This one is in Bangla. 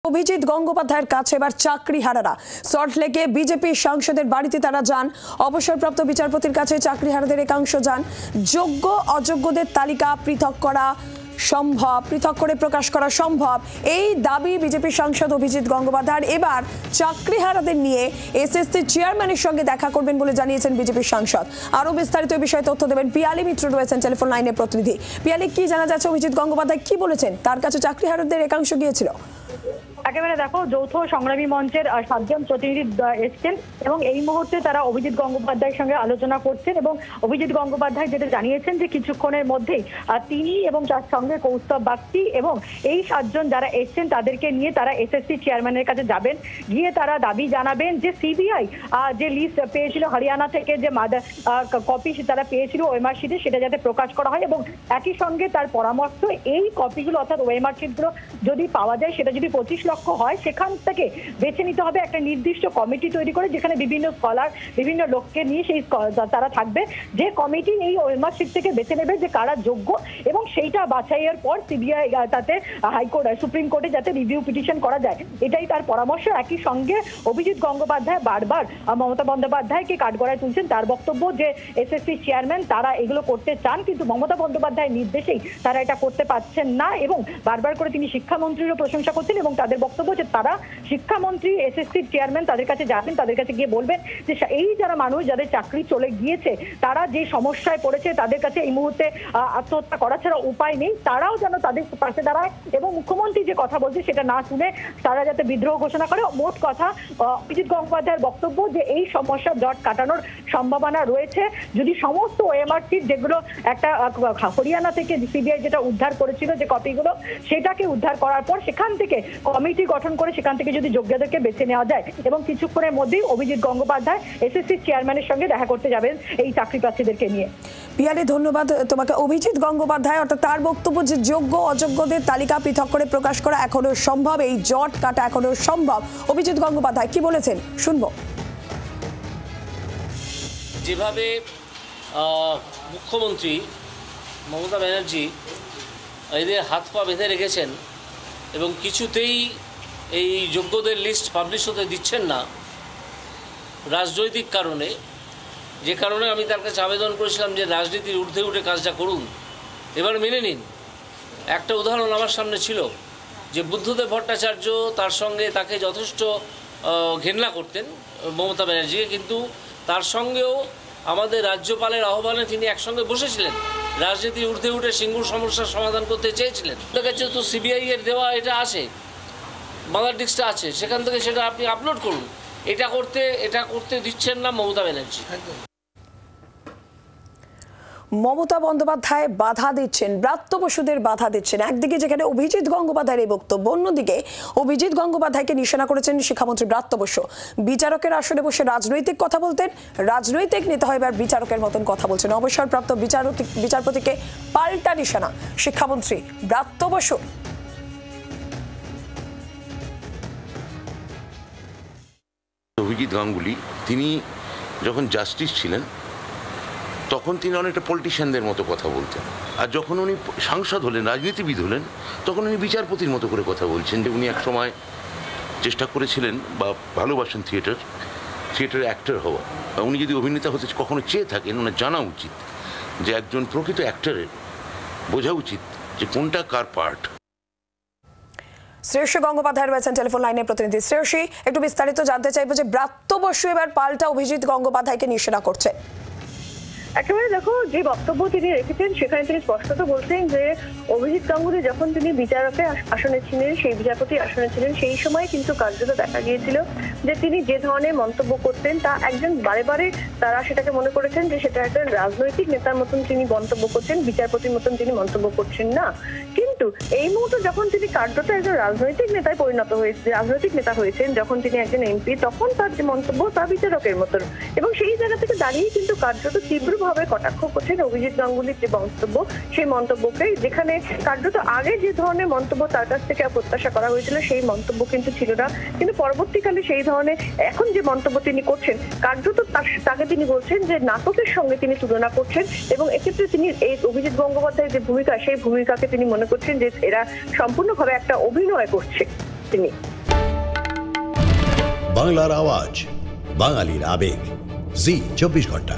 অভিজিৎ গঙ্গোপাধ্যায়ের কাছে এবার চাকরিহারারা সল্টলেকে বিজেপি সাংসদের বাড়িতে তারা যান। অবসরপ্রাপ্ত বিচারপতির কাছে চাকরিহারাদের একাংশ যান। যোগ্য অযোগ্যদের তালিকা পৃথক করে প্রকাশ করা সম্ভব এই দাবি বিজেপি সাংসদ অভিজিৎ গঙ্গোপাধ্যায় এবার চাকরিহারাদের নিয়ে এসএসসি চেয়ারম্যানের সঙ্গে দেখা করবেন বলে জানিয়েছেন বিজেপি সাংসদ। আরো বিস্তারিত এই বিষয়ে তথ্য দেবেন পিয়ালি মিত্র, রয়েছেন টেলিফোন লাইনে প্রতিনিধি। পিয়ালি, কি জানা যাচ্ছে অভিজিৎ গঙ্গোপাধ্যায় কি বলেছেন? তার কাছে চাকরিহারাদের একাংশ গিয়েছিল। একেবারে দেখো, যৌথ সংগ্রামী মঞ্চের 7 জন প্রতিনিধি এসছেন এবং এই মুহূর্তে তারা অভিজিৎ গঙ্গোপাধ্যায়ের সঙ্গে আলোচনা করছেন এবং অভিজিৎ গঙ্গোপাধ্যায় যেটা জানিয়েছেন যে কিছুক্ষণের মধ্যেই তিনি এবং তার সঙ্গে কৌস্তব বাগচি এবং এই 7 জন যারা এসছেন তাদেরকে নিয়ে তারা এসএসসি চেয়ারম্যানের কাছে যাবেন। গিয়ে তারা দাবি জানাবেন যে সিবিআই যে লিস্ট পেয়েছিল হরিয়ানা থেকে, যে কপি তারা পেয়েছিল ওএমআর শিটে, সেটা যাতে প্রকাশ করা হয় এবং একই সঙ্গে তার পরামর্শ এই কপিগুলো অর্থাৎ ওএমআর শিটগুলো যদি পাওয়া যায়, সেটা যদি 25 লক্ষ হয়, সেখান থেকে বেছে নিতে হবে একটা নির্দিষ্ট কমিটি তৈরি করে, যেখানে বিভিন্ন স্কলার বিভিন্ন লোককে নিয়ে সেই তারা থাকবে, যে কমিটি এই ওএমআর শিট থেকে বেছে নেবে যে কারা যোগ্য এবং সেইটা বাছাইয়ের পর সিবিআই তাতে হাইকোর্ট সুপ্রিম কোর্টে যাতে রিভিউ পিটিশন করা যায়, এটাই তার পরামর্শ। একই সঙ্গে অভিজিৎ গঙ্গোপাধ্যায় বারবার মমতা বন্দ্যোপাধ্যায়কে কাঠগড়ায় তুলছেন। তার বক্তব্য যে এসএসসি চেয়ারম্যান তারা এগুলো করতে চান, কিন্তু মমতা বন্দ্যোপাধ্যায়ের নির্দেশেই তারা এটা করতে পারছেন না এবং বারবার করে তিনি শিক্ষামন্ত্রীরও প্রশংসা করছেন এবং তাদের বক্তব্য যে তারা শিক্ষামন্ত্রী এসএসসি চেয়ারম্যান তাদের কাছে যাবেন, তাদের কাছে গিয়ে বলবেন যে এই যারা মানুষ যাদের চাকরি চলে গিয়েছে, তারা যে সমস্যায় পড়েছে, তাদের কাছে এই মুহূর্তে আত্মহত্যা করা ছাড়া উপায় নেই, তারাও যেন তাদের পাশে দাঁড়ায় এবং মুখ্যমন্ত্রী যে কথা বলছে সেটা না শুনে তারা যাতে বিদ্রোহ ঘোষণা করে। মোট কথা অভিজিৎ গঙ্গোপাধ্যায়ের বক্তব্য যে এই সমস্যার জট কাটানোর সম্ভাবনা রয়েছে যদি সমস্ত ওএমআর শিট যেগুলো একটা হরিয়ানা থেকে সিবিআই যেটা উদ্ধার করেছিল যে কপিগুলো, সেটাকে উদ্ধার করার পর সেখান থেকে কমিটি গঠন করে সেখান থেকে যদি যোগ্যদেরকে বেছে নেওয়া যায় এবং কিছুক্ষণের মধ্যেই অভিজিৎ গঙ্গোপাধ্যায় এসএসসি চেয়ারম্যানের সঙ্গে দেখা করতে যাবেন এই চাকরি প্রার্থীদেরকে নিয়ে। পিয়ালি, ধন্যবাদ তোমাকে। অভিজিৎ গঙ্গোপাধ্যায় অর্থাৎ তার বক্তব্য যে যোগ্য অযোগ্যদের তালিকা পৃথক করে প্রকাশ করা এখনো সম্ভব, এই জট কাটা এখনো সম্ভব। অভিজিৎ গঙ্গোপাধ্যায় কি বলেছেন শুনবো। যেভাবে মুখ্যমন্ত্রী মমতা ব্যানার্জি এদের হাত পা বেঁধে রেখেছেন এবং কিছুতেই এই যোগ্যদের লিস্ট পাবলিশ হতে দিচ্ছেন না রাজনৈতিক কারণে, যে কারণে আমি তার কাছে আবেদন করেছিলাম যে রাজনীতির ঊর্ধ্বে উঠে কাজটা করুন, এবার মেনে নিন। একটা উদাহরণ আমার সামনে ছিল যে বুদ্ধদেব ভট্টাচার্য তার সঙ্গে তাকে যথেষ্ট ঘেন্না করতেন মমতা ব্যানার্জিকে, কিন্তু তার সঙ্গেও আমাদের রাজ্যপালের আহ্বানে তিনি একসঙ্গে বসেছিলেন, রাজনীতির ঊর্ধ্বে উঠে সিঙ্গুর সমস্যার সমাধান করতে চেয়েছিলেন। তার কাছে তো সিবিআই এর দেওয়া এটা আছে, মাদার ডিস্কটা আছে, সেখান থেকে সেটা আপনি আপলোড করুন। এটা করতে দিচ্ছেন না মমতা ব্যানার্জি। মমতা বন্দ্যোপাধ্যায় বাধা দিচ্ছেন, ব্রাত্য বসুদের বাধা দিচ্ছেন। একদিকে যেখানে অভিজিৎ গঙ্গোপাধ্যায়ের এই বক্তব্য, অন্যদিকে অভিজিৎ গঙ্গোপাধ্যায়কে নিশানা করেছেন শিক্ষামন্ত্রী ব্রাত্য বসু। বিচারকের আসনে বসে রাজনৈতিক কথা বলতেন, রাজনৈতিক নেতা হয়ে এবার বিচারকের মতন কথা বলছেন। অবসরপ্রাপ্ত বিচারপতিকে পাল্টা নিশানা শিক্ষামন্ত্রী ব্রাত্য বসু। অভিজিৎ গাঙ্গুলি তিনি যখন জাস্টিস ছিলেন তখন তিনি অনেকটা পলিটিশিয়ানদের মতো কথা বলতেন, আর যখন উনি সাংসদ হলেন, রাজনীতিবিদ হলেন, তখন উনি বিচারপতির মতো করে কথা বলছেন। যে উনি একসময় চেষ্টা করেছিলেন বা ভালোবাসেন থিয়েটার অ্যাক্টর হওয়া, উনি যদি অভিনেতা হতে কখনো চেয়ে থাকেন, ওনার জানা উচিত যে একজন প্রকৃত অ্যাক্টরের বোঝা উচিত যে কোনটা কার পার্ট। শ্রেয়সী গঙ্গোপাধ্যায় রয়েছেন টেলিফোন লাইনের প্রতিনিধি। শ্রেয়সী, একটু বিস্তারিত জানতে চাইবো যে ব্রাত্য বসু এবার পাল্টা অভিজিৎ গঙ্গোপাধ্যায়কে নিশানা করছে। একেবারে দেখো, যে বক্তব্য তিনি রেখেছেন সেখানে তিনি স্পষ্টত বলছেন যে অভিজিৎ গাঙ্গুলি যখন তিনি বিচারকের আসনে ছিলেন, সেই বিচারপতি আসনে ছিলেন, সেই সময় কিন্তু কার্যত দেখা গিয়েছিল যে তিনি যে ধরনের মন্তব্য করতেন তা একজন বারে বারে তারা সেটাকে মনে করেছেন যে সেটা একজন রাজনৈতিক নেতার মতন তিনি মন্তব্য করছেন, বিচারপতির মতন তিনি মন্তব্য করছেন না। কিন্তু এই মুহূর্তে যখন তিনি কার্যত একজন রাজনৈতিক নেতায় পরিণত হয়েছে, রাজনৈতিক নেতা হয়েছেন, যখন তিনি একজন এমপি, তখন তার যে মন্তব্য তা বিচারকের মতন এবং সেই জায়গা থেকে দাঁড়িয়ে কিন্তু কার্যত তীব্রভাবে কটাক্ষ করছেন অভিজিৎ গাঙ্গুলির যে বক্তব্য, সেই মন্তব্যকে, যেখানে কার্যত আগে যে ধরনের মন্তব্য তার কাছ থেকে প্রত্যাশা করা হয়েছিল সেই মন্তব্য কিন্তু ছিল না, কিন্তু পরবর্তীকালে সেই ধরনের এখন যে মন্তব্য তিনি করছেন কার্যত তাকে তিনি বলছেন যে নাটকের সঙ্গে তিনি তুলনা করছেন এবং এক্ষেত্রে তিনি এই অভিজিৎ গঙ্গোপাধ্যায়ের যে ভূমিকা, সেই ভূমিকাকে তিনি মনে করছেন যে এরা সম্পূর্ণভাবে একটা অভিনয় করছে। তিনি। বাংলার আওয়াজ, বাঙালির আবেগ, জি 24 ঘন্টা।